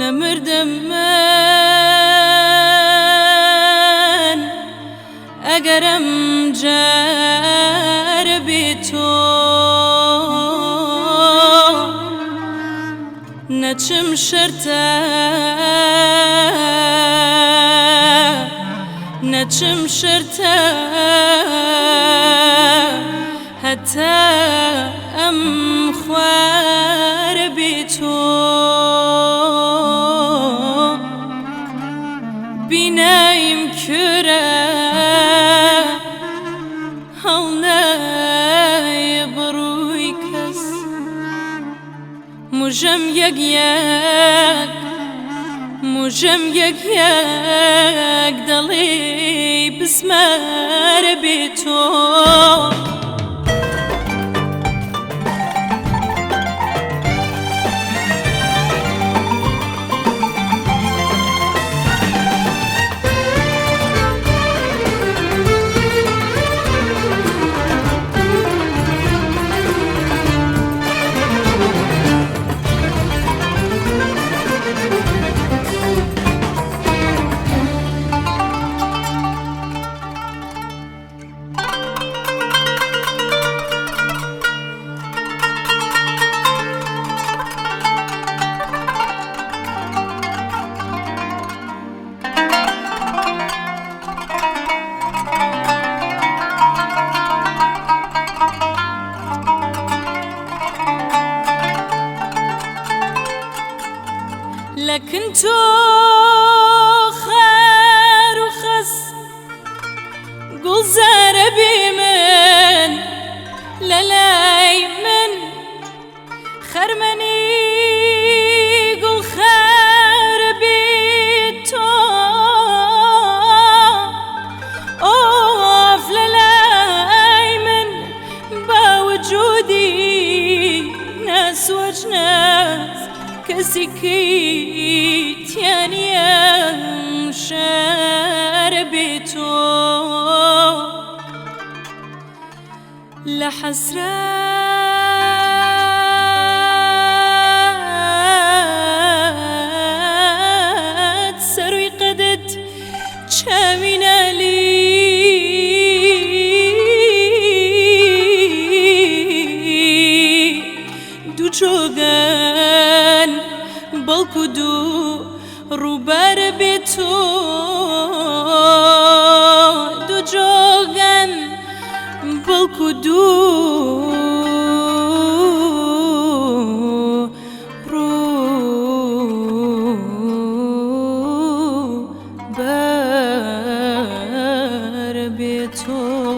نەمردم من ئەگەرم جارە بێت تۆ نەچم شەرتە نەچم شەرتە هەتا ئەم خوارە بێت تۆ بینایم کورە هەڵ نایە بڕووی کەس موژەم یەک یەک موژەم یەک یەک دەڵێ بسمارە بێت تۆ لكن تو خار وخس قلزار بمن للاي من خرمني قل خار بيتو اوف للاي من بوجودي ناس وجناس كسكيت يعني شاربتو لحسرات سروي قدت شامنا لي دو جوغان بەڵکو دوو ڕووبەر بێت تۆ دوو جۆگەن بەڵکو دوو ڕووبەر بێت تۆ